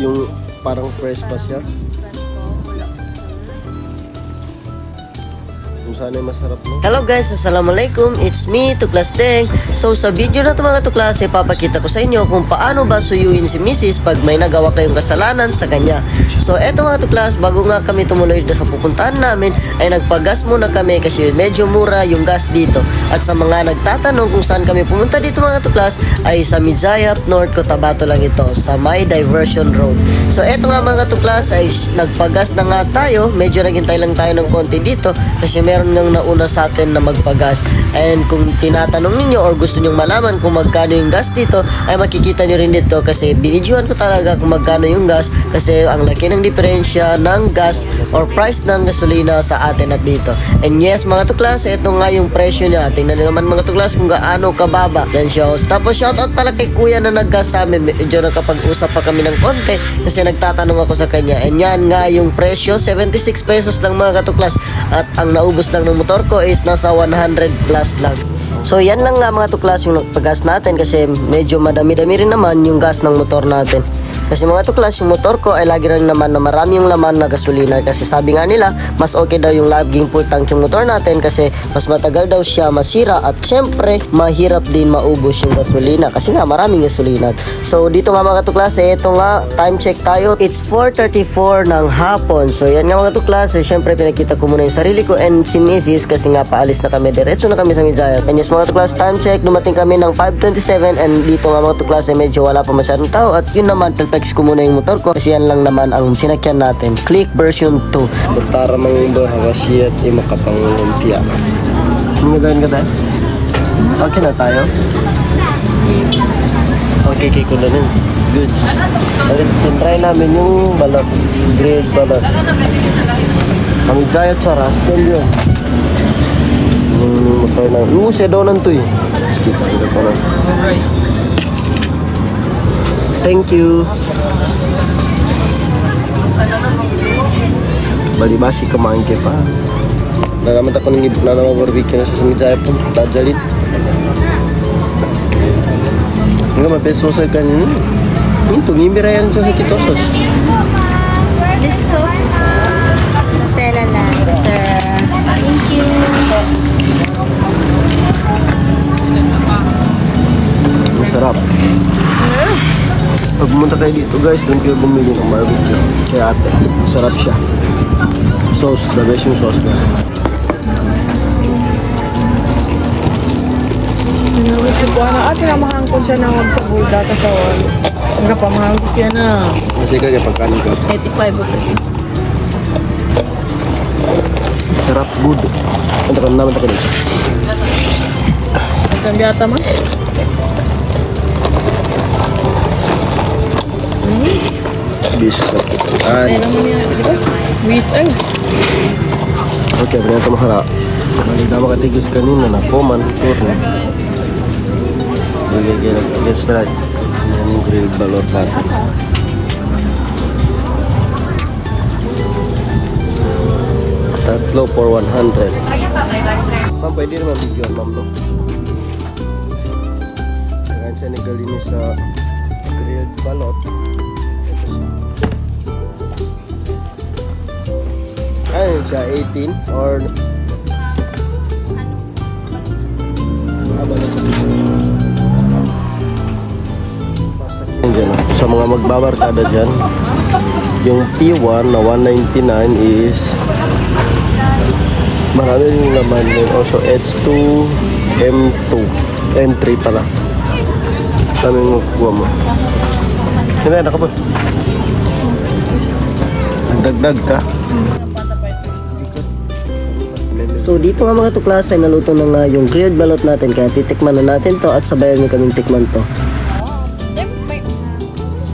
Yung parang fresh pa siya. Kung sana ay masarap no? Hello guys, assalamualaikum. It's me, Tuklas Deng. So sa video na ito mga tuklas, ipapakita ko sa inyo kung paano ba suyuin si Mrs. pag may nagawa kayong kasalanan sa kanya. So eto mga tuklas, bago nga kami tumuloy sa pupuntahan namin, ay nagpagas muna kami kasi medyo mura yung gas dito. At sa mga nagtatanong kung saan kami pumunta dito mga tuklas, ay sa Mijayap, North Cotabato lang ito, sa May Diversion Road. So eto nga mga tuklas, ay nagpagas na nga tayo. Medyo naghintay lang tayo ng konti dito kasi meron nang nauna sa atin na magpagas. And kung tinatanong ninyo or gusto nyong malaman kung magkano yung gas dito, ay makikita nyo rin dito kasi binidyohan ko talaga kung magkano yung gas kasi ang laki ng diferensya ng gas or price ng gasolina sa atin at dito. And yes mga tuklas, ito nga yung presyo niya. Tingnan nyo naman mga tuklas kung gaano kababa. Yan siya. Tapos shoutout pala kay kuya na naggas sa amin. Medyo nakapag-usap pa kami ng konti kasi nagtatanong ako sa kanya. And yan nga yung presyo, 76 pesos lang mga katuklas. At ang naubos lang ng motor ko is nasa 100 plus lang. So yan lang nga mga tuklas yung nagpagas natin kasi medyo madami-dami rin naman yung gas ng motor natin. Kasi mga tuklas, yung motor ko ay lagi rin naman na marami yung laman na gasolina. Kasi sabi nga nila, mas okay daw yung laging full tank yung motor natin kasi mas matagal daw siya masira at syempre mahirap din maubos yung gasolina kasi nga maraming gasolina. So dito nga mga tuklas, ito nga time check tayo. It's 4:34 ng hapon. So yan nga mga tuklas, syempre pinakita ko muna yung sarili ko and si Mrs. kasi nga paalis na kami. Diretso na kami sa Mijayap. And yes mga tuklas, time check, dumating kami ng 5:27 and dito nga mga tuklas ay medyo wala pa masyadong tao at yun naman, flex ko muna yung motor ko kasi yan lang naman ang sinakyan natin. Click version 2. Betara mang bahawasiyat ay makapangumpia. Magandang ka tayo? Okay na tayo? Okay ko na rin. Goods. Try namin yung balot. Grilled balot. Ang Mijayap sa Rascal yun. Yung motor na. Siya daw nanto eh. Skip ako pa lang. Thank you. Bali-basi kamangke pa. Nalaman ako ng iba na barbecue na sa Mijayap po. Dajalin. Nga mapesos ay kanina. Ito, ngimira yan sa kitosas. Disco. Tela lang, sir. Thank you. Masarap. Pag pumunta kayo dito guys, doon kayo bumili ng barbecue. Kaya ate, masarap siya. Sauce, the best yung sauce na. Ate na mahangkot siya na sa bulda sa wall. Hanggang pa mahangkot siya na. Kasi kaya pagkanin ko. 85 kasi. Sarap, good. Punta ka naman ako dito. Nagkambyata man? Biscuit. Ay naman yan, di ba? Wish ay. Okay, berarti ito mahara. Malita makatigis kanina na poman. Turno. Let's try. Yan yung grilled balot natin. Tatlo for 100. Ma'am, pwede naman video ma'am, no? Kaya siya nagalini sa grilled balot. Ayun siya, 18 or dyan, sa mga magbabarkada dyan, yung P1 na 199 is marami yung laman yun. Also H2, M2, M3 pala. Dami yung magkuha mo. Hindi, nakapot. Nagdagdag ka. So dito nga mga tuklas ay naluto na nga yung grilled balot natin kaya titikman na natin to at sabayan nyo kaming tikman to.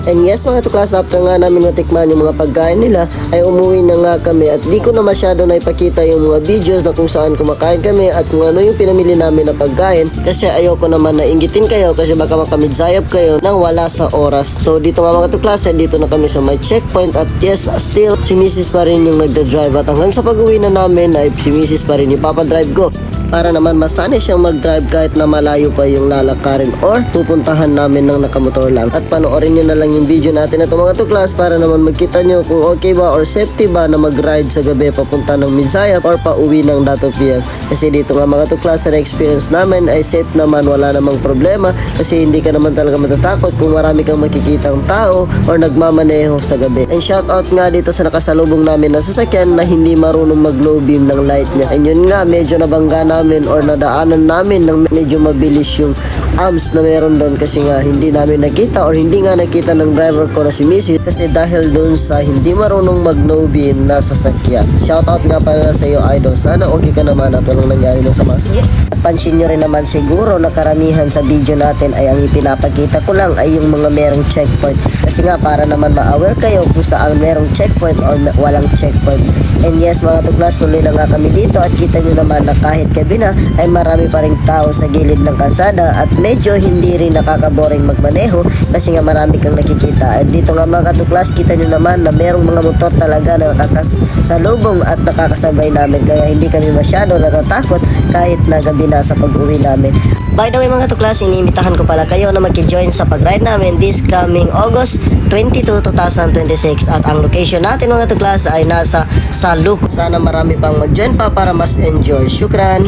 And yes mga tuklas, after nga namin matikman yung mga pagkain nila ay umuwi na nga kami at di ko na masyado na ipakita yung mga videos na kung saan kumakain kami at kung ano yung pinamili namin na pagkain kasi ayoko naman na inggitin kayo kasi baka makamidzayap kayo nang wala sa oras. So dito nga mga tuklas, dito na kami sa may checkpoint at yes, still si Mrs. pa rin yung nagda-drive at hanggang sa pag-uwi na namin ay si Mrs. pa rin yung papadrive ko. para naman masanay siyang mag-drive kahit na malayo pa yung lalakarin or pupuntahan namin ng nakamotor lang. At panoorin nyo na lang yung video natin na ito mga tuklas para naman magkita nyo kung okay ba or safety ba na mag-ride sa gabi papunta ng Misaya or pauwi ng Dato PM. Kasi dito nga mga tuklas na experience namin ay safe naman, wala namang problema kasi hindi ka naman talaga matatakot kung marami kang makikitang tao or nagmamaneho sa gabi. And shout out nga dito sa nakasalubong namin na sasakyan na hindi marunong mag-low beam ng light niya. And yun nga, medyo nabangga namin or nadaanan namin ng medyo mabilis yung arms na meron doon kasi nga hindi namin nakita or hindi nga nakita ng driver ko na si Missy kasi dahil doon sa hindi marunong mag-low beam na sasakyan. Shout out nga pala sa iyo idol. Sana okay ka naman at walang nangyari ng sama sa iyo. At pansin nyo rin naman siguro na karamihan sa video natin ay ang ipinapakita ko lang ay yung mga merong checkpoint. Kasi nga para naman ma-aware kayo kung saan merong checkpoint or walang checkpoint. And yes mga tuklas, tuloy na nga kami dito at kita nyo naman na kahit gabi na ay marami pa rin tao sa gilid ng kalsada at medyo hindi rin nakakaboring magmaneho kasi nga marami kang nakikita. At dito nga mga tuklas, kita nyo naman na merong mga motor talaga na nakakasalubong at nakakasabay namin kaya hindi kami masyado natatakot kahit na gabi na sa pag-uwi namin. By the way mga tuklas, iniimitahan ko pala kayo na mag-join sa pag-ride namin this coming August 22, 2026 at ang location natin mga tuklas ay nasa Saluk. Sana marami pang mag-join pa para mas enjoy. Shukran!